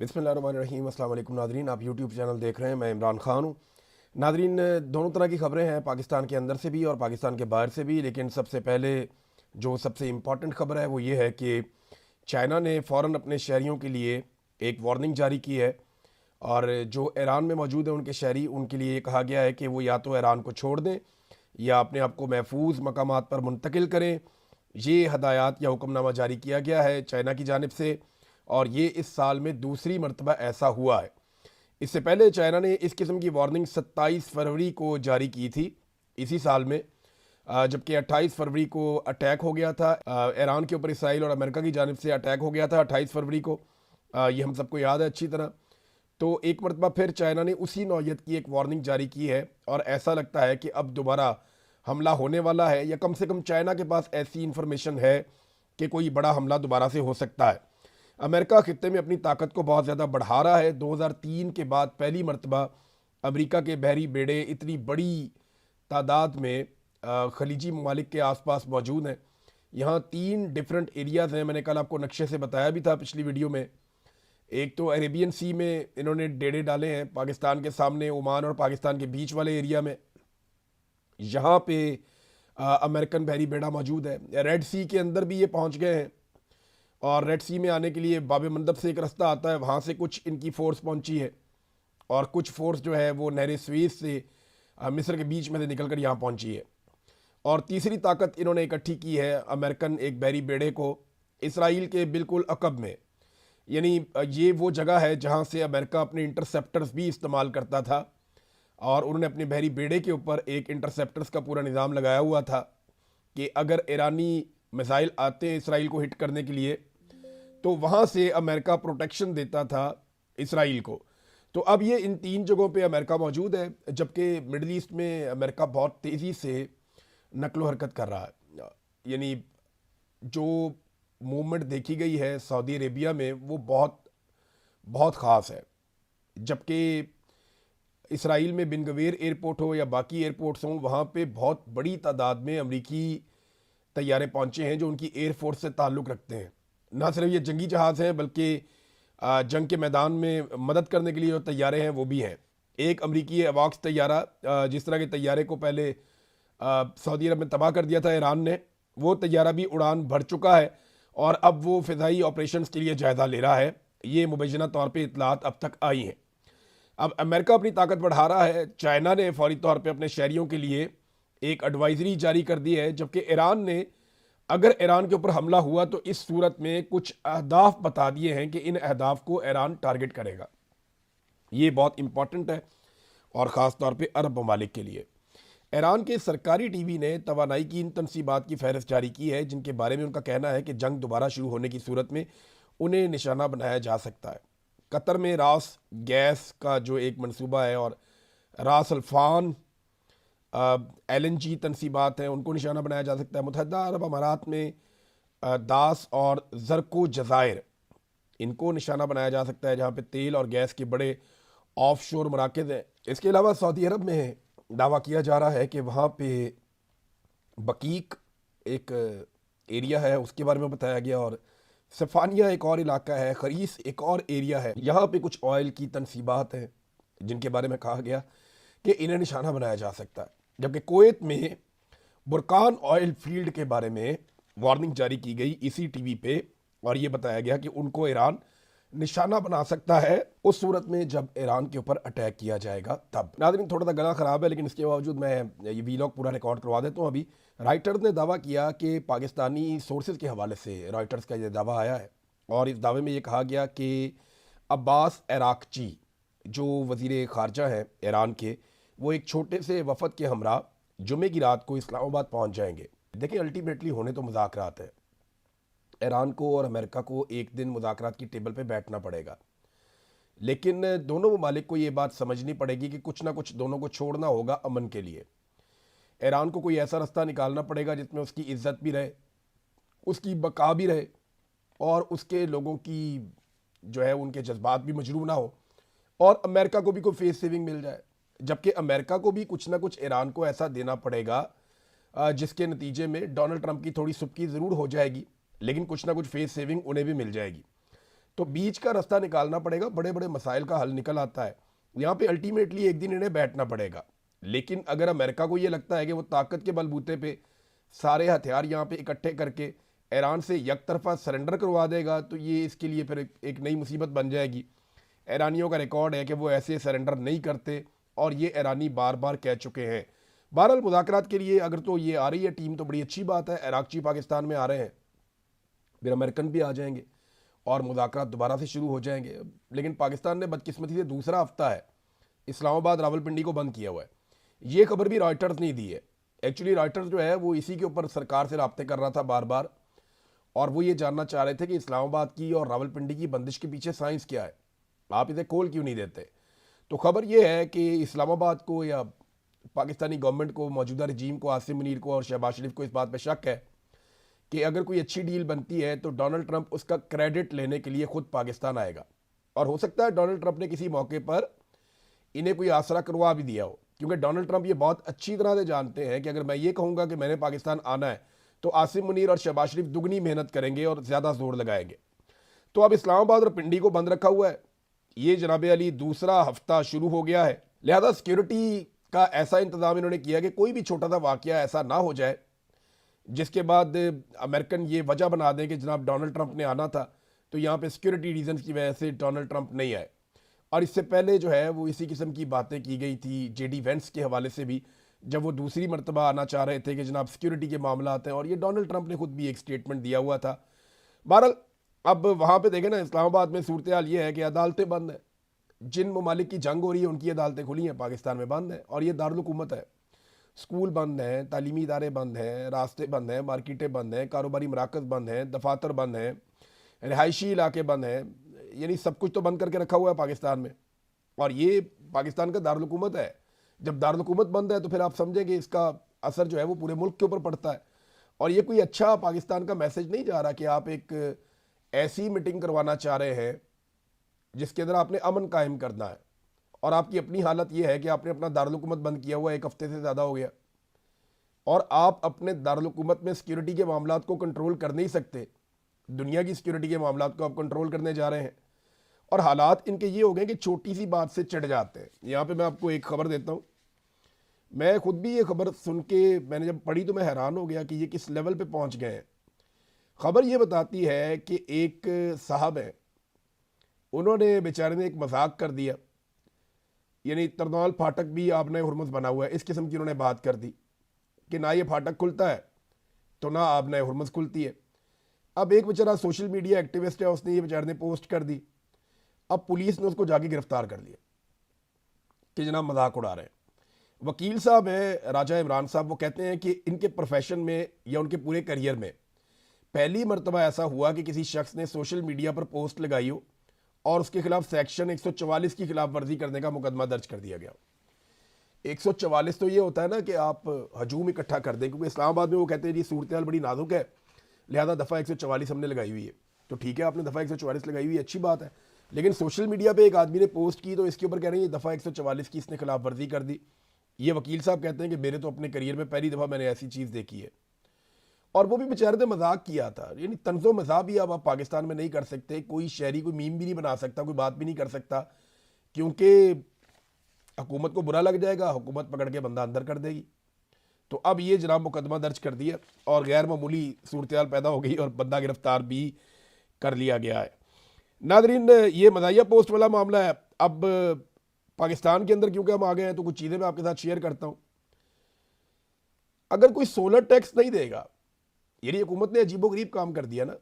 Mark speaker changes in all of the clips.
Speaker 1: बिस्मिल्लाहिर्रहमानिर्रहीम। अस्सलाम वालेकुम नादरीन, आप यूट्यूब चैनल देख रहे हैं। मैं इमरान ख़ान हूँ। नादरीन, दोनों तरह की ख़बरें हैं, पाकिस्तान के अंदर से भी और पाकिस्तान के बाहर से भी। लेकिन सबसे पहले जो सबसे इम्पॉर्टेंट ख़बर है वो ये है कि चाइना ने फ़ौरन अपने शहरियों के लिए एक वार्निंग जारी की है। और जो ईरान में मौजूद है उनके शहरी, उनके लिए ये कहा गया है कि वो या तो ईरान को छोड़ दें या अपने आप को महफूज मकामात पर मुंतकिल करें। ये हदायत या हुक्मनामा जारी किया गया है चाइना की जानिब से, और ये इस साल में दूसरी मरतबा ऐसा हुआ है। इससे पहले चाइना ने इस किस्म की वार्निंग 27 फरवरी को जारी की थी इसी साल में, जबकि 28 फरवरी को अटैक हो गया था ईरान के ऊपर। इसराइल और अमेरिका की जानिब से अटैक हो गया था 28 फरवरी को। ये हम सबको याद है अच्छी तरह। तो एक मरतबा फिर चाइना ने उसी नौयत की एक वार्निंग जारी की है, और ऐसा लगता है कि अब दोबारा हमला होने वाला है, या कम से कम चाइना के पास ऐसी इंफॉर्मेशन है कि कोई बड़ा हमला दोबारा से हो सकता है। अमेरिका खित्ते में अपनी ताकत को बहुत ज़्यादा बढ़ा रहा है। 2003 के बाद पहली मरतबा अमेरिका के बहरी बेड़े इतनी बड़ी तादाद में खलीजी ममालिक के आसपास मौजूद हैं। यहाँ 3 डिफरेंट एरियाज़ हैं। मैंने कल आपको नक्शे से बताया भी था पिछली वीडियो में। एक तो अरेबियन सी में इन्होंने डेरे डाले हैं, पाकिस्तान के सामने ओमान और पाकिस्तान के बीच वाले एरिया में। यहाँ पे अमेरिकन बहरी बेड़ा मौजूद है। रेड सी के अंदर भी ये पहुँच गए हैं, और रेड सी में आने के लिए बाब मंदब से एक रास्ता आता है, वहाँ से कुछ इनकी फ़ोर्स पहुँची है, और कुछ फ़ोर्स जो है वो नहर स्वेज़ से मिस्र के बीच में से निकल कर यहाँ पहुँची है। और तीसरी ताकत इन्होंने इकट्ठी की है अमेरिकन एक बहरी बेड़े को इसराइल के बिल्कुल अकब में। यानी ये वो जगह है जहाँ से अमेरिका अपने इंटरसेप्टर्स भी इस्तेमाल करता था, और उन्होंने अपने बहरी बेड़े के ऊपर एक इंटरसेप्टर्स का पूरा निज़ाम लगाया हुआ था कि अगर ईरानी मिसाइल आते हैं इसराइल को हिट करने के लिए, तो वहाँ से अमेरिका प्रोटेक्शन देता था इसराइल को। तो अब ये इन 3 जगहों पे अमेरिका मौजूद है, जबकि मिडल ईस्ट में अमेरिका बहुत तेज़ी से नकलो हरकत कर रहा है। यानी जो मूवमेंट देखी गई है सऊदी अरेबिया में वो बहुत बहुत ख़ास है। जबकि इसराइल में बिन गवेर एयरपोर्ट हो या बाकी एयरपोर्ट्स हों, वहाँ पे बहुत बड़ी तादाद में अमरीकी तैयारे पहुँचे हैं जो उनकी एयरफोर्स से ताल्लुक़ रखते हैं। ना सिर्फ ये जंगी जहाज़ हैं, बल्कि जंग के मैदान में मदद करने के लिए जो तैयारे हैं वो भी हैं। एक अमरीकी अवाक्स तैयारा, जिस तरह के तैयारे को पहले सऊदी अरब में तबाह कर दिया था ईरान ने, वो तैयारा भी उड़ान भर चुका है, और अब वो फ़िज़ाई ऑपरेशंस के लिए जायज़ा ले रहा है। ये मुबैना तौर पे इतलात अब तक आई हैं। अब अमेरिका अपनी ताकत बढ़ा रहा है। चाइना ने फौरी तौर पे अपने शहरियों के लिए एक एडवाइजरी जारी कर दी है, जबकि ईरान ने अगर ईरान के ऊपर हमला हुआ तो इस सूरत में कुछ अहदाफ बता दिए हैं कि इन अहदाफ को ईरान टारगेट करेगा। ये बहुत इंपॉर्टेंट है, और ख़ास तौर पे अरब ममालिक के लिए। ईरान के सरकारी टीवी ने तवानाई की इन तनसीबात की फहरिस्त जारी की है, जिनके बारे में उनका कहना है कि जंग दोबारा शुरू होने की सूरत में उन्हें निशाना बनाया जा सकता है। कतर में रास गैस का जो एक मंसूबा है, और रास अल्फान LNG तनसीबात हैं, उनको निशाना बनाया जा सकता है। मुत्तहदा अरब अमारात में दास और ज़रको जज़ायर, इनको निशाना बनाया जा सकता है, जहाँ पे तेल और गैस के बड़े ऑफशोर मराकज़ हैं। इसके अलावा सऊदी अरब में दावा किया जा रहा है कि वहाँ पे बकीक एक एरिया है, उसके बारे में बताया गया, और सफ़ानिया एक और इलाका है, खरीस एक और एरिया है। यहाँ पे कुछ ऑयल की तनसीबात हैं जिनके बारे में कहा गया कि इन्हें निशाना बनाया जा सकता है। जबकि कुवैत में बुरकान ऑयल फील्ड के बारे में वार्निंग जारी की गई इसी टीवी पे, और ये बताया गया कि उनको ईरान निशाना बना सकता है उस सूरत में जब ईरान के ऊपर अटैक किया जाएगा तब। नाज़रीन, थोड़ा सा गला ख़राब है, लेकिन इसके बावजूद मैं ये वीलॉग पूरा रिकॉर्ड करवा देता हूँ। अभी राइटर्स ने दावा किया कि पाकिस्तानी सोर्सेज के हवाले से रॉयटर्स का ये दावा आया है, और इस दावे में ये कहा गया कि अब्बास अराक्ची जो वज़ीर ख़ारजा हैं ईरान के, वो एक छोटे से वफ़द के हमरा जुमे की रात को इस्लामाबाद पहुँच जाएंगे। देखिए, अल्टीमेटली होने तो मुज़ाकरात है। ईरान को और अमेरिका को एक दिन मुज़ाकरात की टेबल पे बैठना पड़ेगा, लेकिन दोनों ममालिक को ये बात समझनी पड़ेगी कि कुछ ना कुछ दोनों को छोड़ना होगा अमन के लिए। ईरान को कोई ऐसा रास्ता निकालना पड़ेगा जिसमें उसकी इज्जत भी रहे, उसकी बका भी रहे, और उसके लोगों की जो है उनके जज्बात भी मजरूह ना हो, और अमेरिका को भी कोई फेस सेविंग मिल जाए। जबकि अमेरिका को भी कुछ ना कुछ ईरान को ऐसा देना पड़ेगा जिसके नतीजे में डोनाल्ड ट्रंप की थोड़ी सुबकी ज़रूर हो जाएगी, लेकिन कुछ ना कुछ फेस सेविंग उन्हें भी मिल जाएगी। तो बीच का रास्ता निकालना पड़ेगा, बड़े बड़े मसाइल का हल निकल आता है। यहाँ पे अल्टीमेटली एक दिन इन्हें बैठना पड़ेगा। लेकिन अगर अमेरिका को ये लगता है कि वो ताकत के बलबूते पे सारे हथियार यहाँ पे इकट्ठे करके ईरान से एक तरफा सरेंडर करवा देगा, तो ये इसके लिए फिर एक नई मुसीबत बन जाएगी। ईरानियों का रिकॉर्ड है कि वो ऐसे सरेंडर नहीं करते और ये ईरानी बार बार कह चुके हैं। बहरहाल मुज़ाकरात के लिए अगर तो ये आ रही है टीम तो बड़ी अच्छी बात है। इराक़ची पाकिस्तान में आ रहे हैं, फिर अमेरिकन भी आ जाएंगे और मुज़ाकरात दोबारा से शुरू हो जाएंगे। लेकिन पाकिस्तान ने बदकिस्मती से दूसरा हफ्ता है इस्लामाबाद रावलपिंडी को बंद किया हुआ है। ये खबर भी रॉयटर्स ने दी है। एक्चुअली रॉयटर्स जो है वो इसी के ऊपर सरकार से रब्ते कर रहा था बार बार, और वो ये जानना चाह रहे थे कि इस्लामाबाद की और रावलपिंडी की बंदिश के पीछे साइंस क्या है, आप इसे खोल क्यों नहीं देते। तो खबर ये है कि इस्लामाबाद को या पाकिस्तानी गवर्नमेंट को, मौजूदा रजीम को, आसिम मुनीर को और शहबाज शरीफ को इस बात पर शक है कि अगर कोई अच्छी डील बनती है तो डोनाल्ड ट्रंप उसका क्रेडिट लेने के लिए खुद पाकिस्तान आएगा। और हो सकता है डोनाल्ड ट्रंप ने किसी मौके पर इन्हें कोई आसरा करवा भी दिया हो, क्योंकि डोनाल्ड ट्रंप ये बहुत अच्छी तरह से जानते हैं कि अगर मैं ये कहूँगा कि मैंने पाकिस्तान आना है तो आसिम मुनीर और शहबाज शरीफ दुगनी मेहनत करेंगे और ज़्यादा जोर लगाएंगे। तो अब इस्लामाबाद और पिंडी को बंद रखा हुआ है। ये जनाब अली दूसरा हफ्ता शुरू हो गया है, लिहाजा सिक्योरिटी का ऐसा इंतजाम इन्होंने किया कि कोई भी छोटा सा वाकया ऐसा ना हो जाए जिसके बाद अमेरिकन ये वजह बना दें कि जनाब डोनाल्ड ट्रंप ने आना था तो यहाँ पे सिक्योरिटी रीजन की वजह से डोनाल्ड ट्रंप नहीं आए। और इससे पहले जो है वो इसी किस्म की बातें की गई थी जेडी वेंस के हवाले से भी, जब वो दूसरी मरतबा आना चाह रहे थे कि जनाब सिक्योरिटी के मामला आते हैं, और ये डोनाल्ड ट्रंप ने खुद भी एक स्टेटमेंट दिया हुआ था। बहरहाल अब वहाँ पे देखें ना, इस्लामाबाद में सूरत हाल ये है कि अदालतें बंद हैं। जिन ममालिक की जंग हो रही है उनकी अदालतें खुली हैं, पाकिस्तान में बंद है। और ये दारुल हुकूमत है। स्कूल बंद हैं, तालीमी इदारे बंद हैं, रास्ते बंद हैं, मार्केटें बंद हैं, कारोबारी मराकज़ बंद हैं, दफातर बंद हैं, रिहायशी इलाके बंद हैं, यानी सब कुछ तो बंद करके रखा हुआ है पाकिस्तान में। और ये पाकिस्तान का दारुल हुकूमत है। जब दारुल हुकूमत बंद है तो फिर आप समझेंगे इसका असर जो है वो पूरे मुल्क के ऊपर पड़ता है। और ये कोई अच्छा पाकिस्तान का मैसेज नहीं जा रहा कि आप एक ऐसी मीटिंग करवाना चाह रहे हैं जिसके अंदर आपने अमन कायम करना है, और आपकी अपनी हालत यह है कि आपने अपना दारुल हुकूमत बंद किया हुआ 1 हफ्ते से ज़्यादा हो गया, और आप अपने दारुल हुकूमत में सिक्योरिटी के मामलात को कंट्रोल कर नहीं सकते। दुनिया की सिक्योरिटी के मामलात को आप कंट्रोल करने जा रहे हैं, और हालात इनके ये हो गए कि छोटी सी बात से चिढ़ जाते हैं। यहाँ पे मैं आपको एक खबर देता हूँ। मैं खुद भी ये खबर सुन के मैंने जब पढ़ी तो मैं हैरान हो गया कि ये किस लेवल पे पहुँच गए हैं। खबर ये बताती है कि एक साहब है, उन्होंने बेचारे ने एक मजाक कर दिया, यानी तरनौल फाटक भी आपने हुरमुज़ बना हुआ है, इस किस्म की उन्होंने बात कर दी कि ना ये फाटक खुलता है तो ना आपने हुरमुज़ खुलती है। अब एक बेचारा सोशल मीडिया एक्टिविस्ट है, उसने ये बेचारे ने पोस्ट कर दी। अब पुलिस ने उसको जाके गिरफ्तार कर लिया कि जनाब मजाक उड़ा रहे हैं। वकील साहब हैं राजा इमरान साहब, वो कहते हैं कि इनके प्रोफेशन में या उनके पूरे करियर में पहली मरतबा ऐसा हुआ कि किसी शख्स ने सोशल मीडिया पर पोस्ट लगाई हो और उसके खिलाफ सेक्शन 144 की खिलाफ वर्जी करने का मुकदमा दर्ज कर दिया गया। 144 तो ये होता है ना कि आप हजूम इकट्ठा कर दें, क्योंकि इस्लामाबाद में वो कहते हैं जी सूरत हाल बड़ी नाजुक है, लिहाजा दफ़ा 144 हमने लगाई हुई है। तो ठीक है, आपने दफ़ा 144 लगाई हुई है, अच्छी बात है। लेकिन सोशल मीडिया पे एक आदमी ने पोस्ट की तो इसके ऊपर कह रहे हैं ये दफ़ा 144 की इसने खिलाफ वर्जी कर दी। ये वकील साहब कहते हैं कि मेरे तो अपने करियर में पहली दफ़ा मैंने ऐसी चीज़ देखी है, और वो भी बेचारे ने मजाक किया था। यानी तंज़ो मज़ाक भी अब आप पाकिस्तान में नहीं कर सकते, कोई शहरी कोई मीम भी नहीं बना सकता, कोई बात भी नहीं कर सकता, क्योंकि हुकूमत को बुरा लग जाएगा, हुकूमत पकड़ के बंदा अंदर कर देगी। तो अब ये जनाब मुकदमा दर्ज कर दिया और गैर मामूली सूरत हाल पैदा हो गई और बंदा गिरफ्तार भी कर लिया गया है। नादरीन, ये मज़ाहिया पोस्ट वाला मामला है। अब पाकिस्तान के अंदर क्योंकि हम आ गए हैं तो कुछ चीज़ें मैं आपके साथ शेयर करता हूँ। अगर कोई सोलर टैक्स नहीं देगा, यानी हुकूमत ने अजीबोगरीब काम कर दिया ना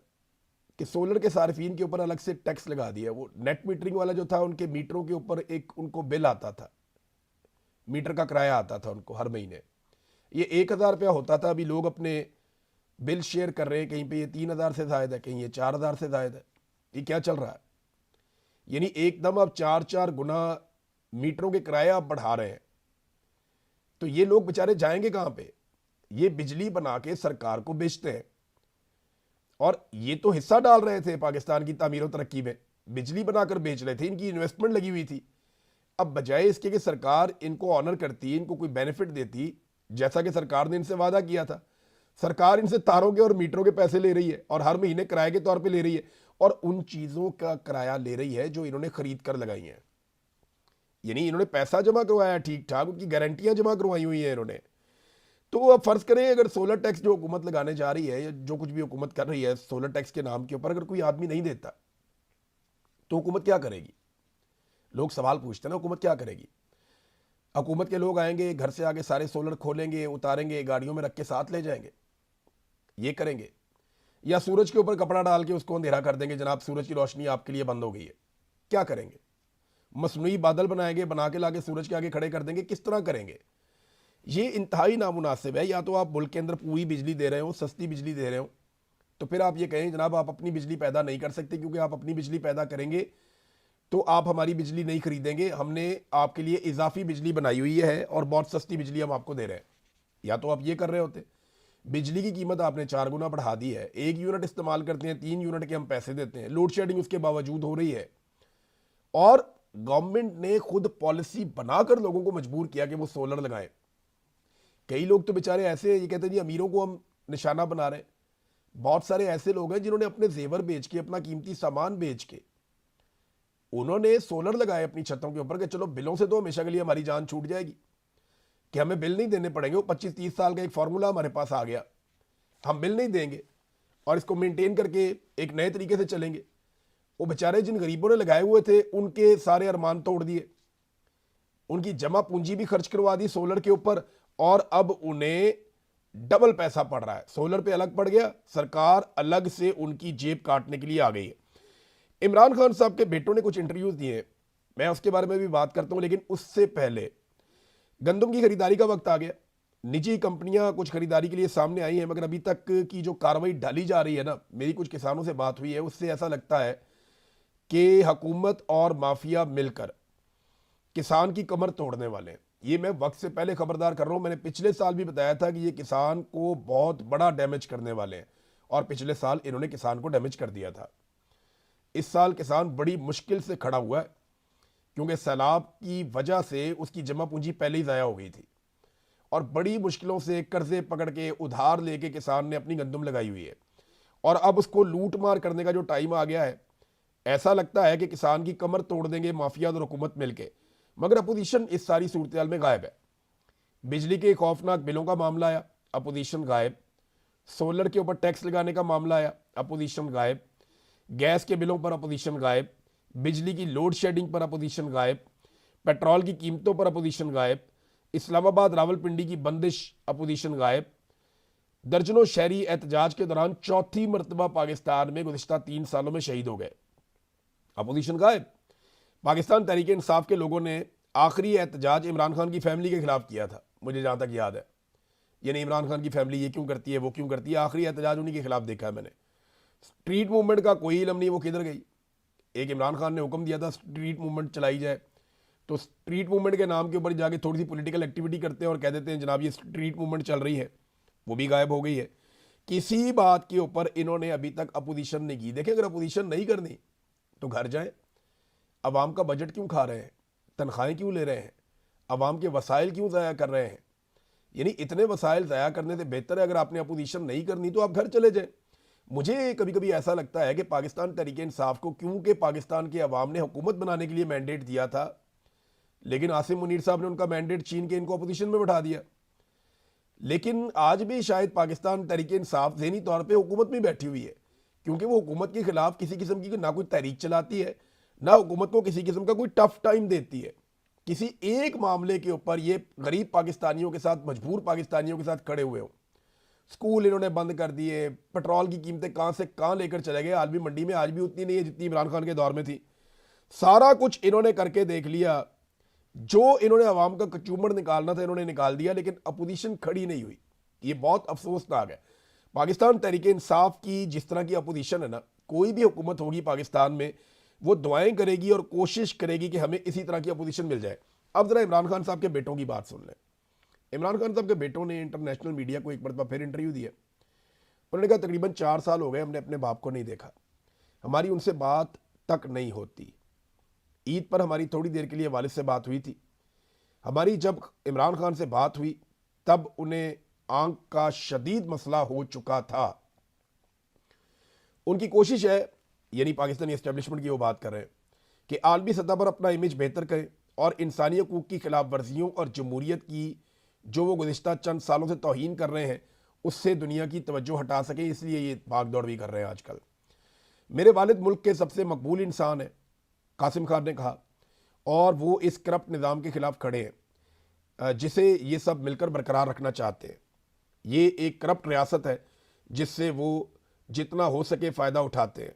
Speaker 1: कि सोलर के सार्फिन के ऊपर अलग से टैक्स लगा दिया। वो नेट मीटरिंग वाला जो था, उनके मीटरों के ऊपर एक उनको बिल आता था, मीटर का किराया आता था उनको हर महीने। ये 1000 रुपया होता था, अभी लोग अपने बिल शेयर कर रहे हैं, कहीं पे ये 3000 से ज़ायद है, कहीं ये 4000 से ज़ायद है। ये क्या चल रहा है? यानी एकदम अब 4-4 गुना मीटरों के किराए आप बढ़ा रहे हैं। तो ये लोग बेचारे जाएंगे कहाँ पे? ये बिजली बना के सरकार को बेचते हैं, और ये तो हिस्सा डाल रहे थे पाकिस्तान की तामीर और तरक्की में, बिजली बनाकर बेच रहे थे, इनकी इन्वेस्टमेंट लगी हुई थी। अब बजाय इसके कि सरकार इनको ऑनर करती, इनको कोई बेनिफिट देती, जैसा कि सरकार ने इनसे वादा किया था, सरकार इनसे तारों के और मीटरों के पैसे ले रही है और हर महीने किराए के तौर पे ले रही है, और उन चीज़ों का किराया ले रही है जो इन्होंने खरीद कर लगाई हैं। यानी इन्होंने पैसा जमा करवाया ठीक ठाक, उनकी गारंटियां जमा करवाई हुई हैं इन्होंने। तो अब फर्ज करें अगर सोलर टैक्स जो हुकूमत लगाने जा रही है या जो कुछ भी हुकूमत कर रही है सोलर टैक्स के नाम के ऊपर, अगर कोई आदमी नहीं देता तो हुकूमत क्या करेगी? लोग सवाल पूछते हैं ना, हुकूमत क्या करेगी? हुकूमत के लोग आएंगे, घर से आगे सारे सोलर खोलेंगे, उतारेंगे, गाड़ियों में रख के साथ ले जाएंगे, ये करेंगे? या सूरज के ऊपर कपड़ा डाल के उसको अंधेरा कर देंगे, जनाब सूरज की रोशनी आपके लिए बंद हो गई है, क्या करेंगे? मसनूई बादल बनाएंगे, बना के लाके सूरज के आगे खड़े कर देंगे, किस तरह करेंगे? ये इंतहाई नामुनासिब है। या तो आप मुल्क के अंदर पूरी बिजली दे रहे हो, सस्ती बिजली दे रहे हो, तो फिर आप ये कहें जनाब आप अपनी बिजली पैदा नहीं कर सकते, क्योंकि आप अपनी बिजली पैदा करेंगे तो आप हमारी बिजली नहीं खरीदेंगे, हमने आपके लिए इजाफी बिजली बनाई हुई है और बहुत सस्ती बिजली हम आपको दे रहे हैं। या तो आप ये कर रहे होते, बिजली की कीमत आपने 4 गुना बढ़ा दी है, 1 यूनिट इस्तेमाल करते हैं 3 यूनिट के हम पैसे देते हैं, लोड शेडिंग उसके बावजूद हो रही है, और गवर्नमेंट ने खुद पॉलिसी बनाकर लोगों को मजबूर किया कि वो सोलर लगाएं। कई लोग तो बेचारे ऐसे हैं, ये कहते हैं जी अमीरों को हम निशाना बना रहे हैं। बहुत सारे ऐसे लोग हैं जिन्होंने अपने जेवर बेच के, अपना कीमती सामान बेच के, उन्होंने सोलर लगाए अपनी छतों के ऊपर कि चलो बिलों से तो हमेशा के लिए हमारी जान छूट जाएगी, कि हमें बिल नहीं देने पड़ेंगे। वो 25-30 साल का एक फार्मूला हमारे पास आ गया, हम बिल नहीं देंगे और इसको मेंटेन करके एक नए तरीके से चलेंगे। वो बेचारे जिन गरीबों ने लगाए हुए थे उनके सारे अरमान तोड़ दिए, उनकी जमा पूंजी भी खर्च करवा दी सोलर के ऊपर, और अब उन्हें डबल पैसा पड़ रहा है। सोलर पे अलग पड़ गया, सरकार अलग से उनकी जेब काटने के लिए आ गई है। इमरान खान साहब के बेटों ने कुछ इंटरव्यूज दिए, मैं उसके बारे में भी बात करता हूं, लेकिन उससे पहले गंदम की खरीदारी का वक्त आ गया। निजी कंपनियां कुछ खरीदारी के लिए सामने आई हैं, मगर अभी तक की जो कार्रवाई डाली जा रही है ना, मेरी कुछ किसानों से बात हुई है, उससे ऐसा लगता है कि हुकूमत और माफिया मिलकर किसान की कमर तोड़ने वाले हैं। ये मैं वक्त से पहले खबरदार कर रहा हूं, मैंने पिछले साल भी बताया था कि ये किसान को बहुत बड़ा डैमेज करने वाले हैं, और पिछले साल इन्होंने किसान को डैमेज कर दिया था। इस साल किसान बड़ी मुश्किल से खड़ा हुआ है, क्योंकि सैलाब की वजह से उसकी जमा पूंजी पहले ही ज़ाया हो गई थी, और बड़ी मुश्किलों से कर्जे पकड़ के उधार लेके किसान ने अपनी गंदम लगाई हुई है, और अब उसको लूट मार करने का जो टाइम आ गया है, ऐसा लगता है कि किसान की कमर तोड़ देंगे माफिया और हुकूमत मिलके। मगर अपोजिशन इस सारी सूरत में गायब है। बिजली के खौफनाक बिलों का मामला आया, अपोजिशन गायब। सोलर के ऊपर टैक्स लगाने का मामला आया, अपोजिशन गायब। गैस के बिलों पर अपोजिशन गायब, बिजली की लोड शेडिंग पर अपोजिशन गायब, पेट्रोल की कीमतों पर अपोजिशन गायब, इस्लामाबाद रावलपिंडी की बंदिश अपोजिशन गायब। दर्जनों शहरी एहतजाज के दौरान चौथी मरतबा पाकिस्तान में गुज़िश्ता 3 सालों में शहीद हो गए, अपोजिशन गायब। पाकिस्तान तहरीक इंसाफ के लोगों ने आखिरी एहतजाज इमरान खान की फैमिली के खिलाफ किया था, मुझे जहां तक याद है। यानी इमरान खान की फैमिली ये क्यों करती है, वो क्यों करती है, आखिरी एहतजाज उन्हीं के खिलाफ देखा है मैंने। स्ट्रीट मूवमेंट का कोई इलम नहीं वो किधर गई। एक इमरान खान ने हुक्म दिया था स्ट्रीट मूवमेंट चलाई जाए, तो स्ट्रीट मूवमेंट के नाम के ऊपर जाके थोड़ी सी पॉलिटिकल एक्टिविटी करते हैं और कह देते हैं जनाब ये स्ट्रीट मूवमेंट चल रही है, वो भी गायब हो गई है। किसी बात के ऊपर इन्होंने अभी तक अपोजिशन नहीं की। देखें, अगर अपोजिशन नहीं करनी तो घर जाएं। अवाम का बजट क्यों खा रहे हैं, तनख्वाहें क्यों ले रहे हैं, अवाम के वसाइल क्यों ज़ाया कर रहे हैं? यानी इतने वसाइल ज़ाया करने से बेहतर है अगर आपने अपोजिशन नहीं करनी तो आप घर चले जाएं। मुझे कभी कभी ऐसा लगता है कि पाकिस्तान तहरीक इंसाफ को, क्योंकि पाकिस्तान के अवाम ने हुकूमत बनाने के लिए मैंडेट दिया था, लेकिन आसिम मुनीर साहब ने उनका मैंडेट छीन के इनको अपोजिशन में बैठा दिया। लेकिन आज भी शायद पाकिस्तान तहरीक इंसाफ ज़हनी तौर पर हुकूमत में बैठी हुई है, क्योंकि वो हुकूमत के खिलाफ किसी किस्म की ना कोई तहरीक चलाती है, ना हुकूमत को किसी किस्म का कोई टफ टाइम देती है। किसी एक मामले के ऊपर ये गरीब पाकिस्तानियों के साथ, मजबूर पाकिस्तानियों के साथ खड़े हुए हो। स्कूल इन्होंने बंद कर दिए, पेट्रोल की कीमतें कहां से कहां लेकर चले गए। आलमी मंडी में आज भी उतनी नहीं है जितनी इमरान खान के दौर में थी। सारा कुछ इन्होंने करके देख लिया, जो इन्होंने अवाम का कचूमर निकालना था इन्होंने निकाल दिया, लेकिन अपोजिशन खड़ी नहीं हुई। ये बहुत अफसोसनाक है। पाकिस्तान तहरीक इंसाफ की जिस तरह की अपोजिशन है ना, कोई भी हुकूमत होगी पाकिस्तान में वो दुआएं करेगी और कोशिश करेगी कि हमें इसी तरह की अपोजिशन मिल जाए। अब जरा इमरान खान साहब के बेटों की बात सुन लें। इमरान खान साहब के बेटों ने इंटरनेशनल मीडिया को एक मरतबा फिर इंटरव्यू दिया। उन्होंने कहा तकरीबन 4 साल हो गए हमने अपने बाप को नहीं देखा, हमारी उनसे बात तक नहीं होती। ईद पर हमारी थोड़ी देर के लिए वालिद से बात हुई थी। हमारी जब इमरान खान से बात हुई तब उन्हें आंख का शदीद मसला हो चुका था। उनकी कोशिश है यानी पाकिस्तानी एस्टेब्लिशमेंट की वो बात कर रहे हैं कि आलमी सतह पर अपना इमेज बेहतर करें और इंसानी हकूक़ की खिलाफ वर्जियों और जमहूरियत की जो वो गुज़िश्ता चंद सालों से तौहीन कर रहे हैं उससे दुनिया की तवज्जो हटा सकें, इसलिए ये भाग दौड़ भी कर रहे हैं आजकल। मेरे वालिद मुल्क के सबसे मकबूल इंसान हैं, कासिम खान ने कहा, और वो इस करप्ट निज़ाम के ख़िलाफ़ खड़े हैं जिसे ये सब मिलकर बरकरार रखना चाहते हैं। ये एक करप्ट रियासत है जिससे वो जितना हो सके फ़ायदा उठाते हैं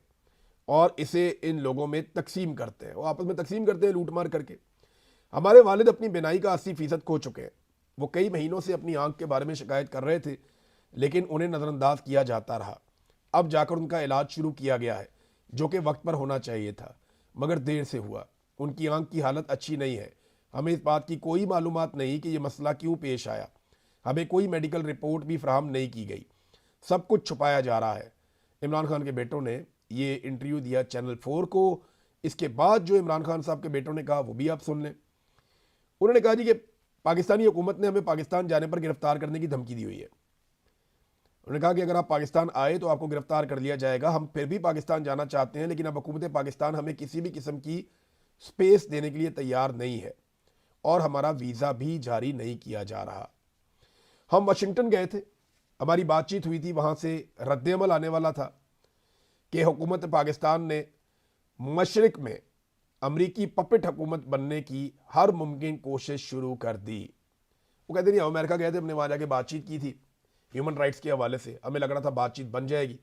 Speaker 1: और इसे इन लोगों में तकसीम करते हैं, वो आपस में तकसीम करते हैं लूट मार करके। हमारे वालिद अपनी बिनाई का 80% खो चुके हैं। वो कई महीनों से अपनी आंख के बारे में शिकायत कर रहे थे, लेकिन उन्हें नज़रअंदाज किया जाता रहा। अब जाकर उनका इलाज शुरू किया गया है, जो कि वक्त पर होना चाहिए था, मगर देर से हुआ। उनकी आंख की हालत अच्छी नहीं है। हमें इस बात की कोई मालूमात नहीं कि यह मसला क्यों पेश आया। हमें कोई मेडिकल रिपोर्ट भी फराहम नहीं की गई। सब कुछ छुपाया जा रहा है। इमरान खान के बेटों ने ये इंटरव्यू दिया चैनल 4 को। इसके बाद जो इमरान खान साहब के बेटों ने कहा वो भी आप सुन लें। उन्होंने कहा जी कि पाकिस्तानी हुकूमत ने हमें पाकिस्तान जाने पर गिरफ्तार करने की धमकी दी हुई है। उन्होंने कहा कि अगर आप पाकिस्तान आए तो आपको गिरफ्तार कर लिया जाएगा। हम फिर भी पाकिस्तान जाना चाहते हैं, लेकिन अब हुकूमत पाकिस्तान हमें किसी भी किस्म की स्पेस देने के लिए तैयार नहीं है और हमारा वीज़ा भी जारी नहीं किया जा रहा। हम वाशिंगटन गए थे, हमारी बातचीत हुई थी, वहाँ से रद्द-ए-अमल आने वाला था कि हुकूमत पाकिस्तान ने मशरिक में अमरीकी पपेट हुकूमत बनने की हर मुमकिन कोशिश शुरू कर दी। वो कहते नहीं, हम अमेरिका गए थे, हमने वहाँ जाके बातचीत की थी ह्यूमन राइट्स के हवाले से, हमें लग रहा था बातचीत बन जाएगी।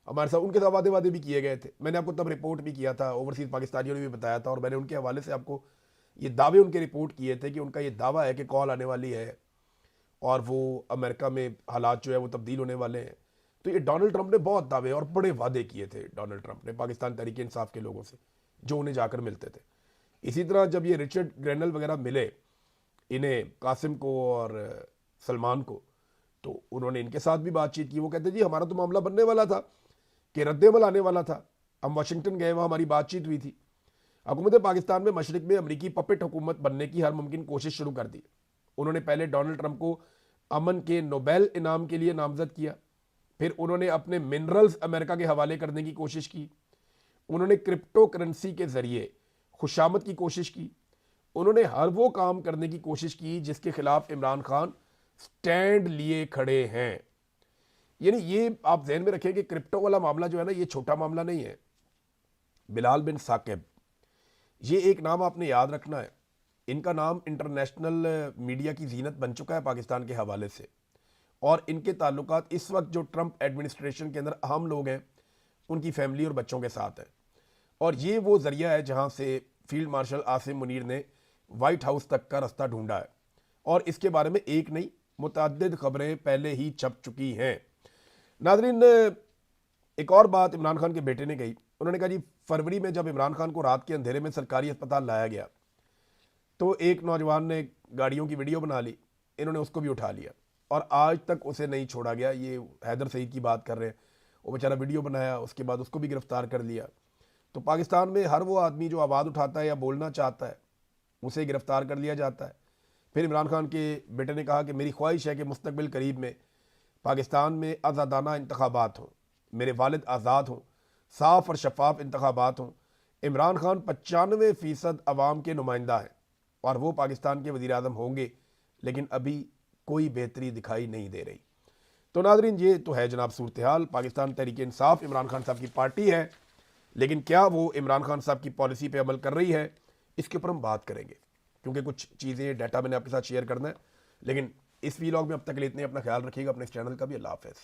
Speaker 1: हमारे साथ उनके साथ वादे भी किए गए थे। मैंने आपको तब रिपोर्ट भी किया था, ओवरसीज़ पाकिस्तानियों ने भी बताया था, और मैंने उनके हवाले से आपको ये दावे उनके रिपोर्ट किए थे कि उनका ये दावा है कि कॉल आने वाली है और वो अमेरिका में हालात जो है वो तब्दील होने वाले हैं। तो ये डोनाल्ड ट्रंप ने बहुत दावे और बड़े वादे किए थे डोनाल्ड ट्रंप ने पाकिस्तान तहरीक इंसाफ के लोगों से, जो उन्हें जाकर मिलते थे। इसी तरह जब ये रिचर्ड ग्रेनल वगैरह मिले इन्हें, कासिम को और सलमान को, तो उन्होंने इनके साथ भी बातचीत की। वो कहते जी हमारा तो मामला बनने वाला था कि रद्द-ए-अमल आने वाला था। हम वाशिंगटन गए, वहाँ हमारी बातचीत हुई थी। हुकूमत पाकिस्तान में मशरिक में अमरीकी पपेट हुकूमत बनने की हर मुमकिन कोशिश शुरू कर दी। उन्होंने पहले डोनाल्ड ट्रंप को अमन के नोबेल इनाम के लिए नामजद किया, फिर उन्होंने अपने मिनरल्स अमेरिका के हवाले करने की कोशिश की। उन्होंने क्रिप्टो करेंसी के जरिए खुशामद की कोशिश की। उन्होंने हर वो काम करने की कोशिश की जिसके खिलाफ इमरान खान स्टैंड लिए खड़े हैं। यानी ये आप ध्यान में रखें कि क्रिप्टो वाला मामला जो है ना, ये छोटा मामला नहीं है। बिलाल बिन साकिब, ये एक नाम आपने याद रखना है। इनका नाम इंटरनेशनल मीडिया की जीनत बन चुका है पाकिस्तान के हवाले से, और इनके ताल्लुकात इस वक्त जो ट्रंप एडमिनिस्ट्रेशन के अंदर अहम लोग हैं उनकी फैमिली और बच्चों के साथ है। और ये वो जरिया है जहां से फील्ड मार्शल आसिम मुनीर ने वाइट हाउस तक का रास्ता ढूंढा है, और इसके बारे में एक नहीं मुतअद्दिद खबरें पहले ही छप चुकी हैं। नाज़रीन, एक और बात इमरान खान के बेटे ने कही। उन्होंने कहा जी फरवरी में जब इमरान खान को रात के अंधेरे में सरकारी अस्पताल लाया गया तो एक नौजवान ने गाड़ियों की वीडियो बना ली, इन्होंने उसको भी उठा लिया और आज तक उसे नहीं छोड़ा गया। ये हैदर सईद की बात कर रहे हैं, वो बेचारा वीडियो बनाया, उसके बाद उसको भी गिरफ्तार कर लिया। तो पाकिस्तान में हर वो आदमी जो आवाज़ उठाता है या बोलना चाहता है उसे गिरफ्तार कर लिया जाता है। फिर इमरान खान के बेटे ने कहा कि मेरी ख्वाहिश है कि मुस्तकबिल करीब में पाकिस्तान में आज़ादाना इंतखाबात हों, मेरे वालिद आज़ाद हों, साफ़ और शफाफ इंतखाबात हों। इमरान खान 95% अवाम के नुमाइंदा हैं और वो पाकिस्तान के वज़ीर-ए-आज़म होंगे, लेकिन अभी कोई बेहतरी दिखाई नहीं दे रही। तो नाज़रीन, ये तो है जनाब सूरत हाल। पाकिस्तान तहरीक इंसाफ इमरान खान साहब की पार्टी है, लेकिन क्या वो इमरान खान साहब की पॉलिसी पे अमल कर रही है, इसके ऊपर हम बात करेंगे, क्योंकि कुछ चीज़ें डाटा मैंने आपके साथ शेयर करना है। लेकिन इस वीलॉग में अब तक के लिए इतने। अपना ख्याल रखिएगा, अपने इस चैनल का भी। अल्लाह हाफ़िज़।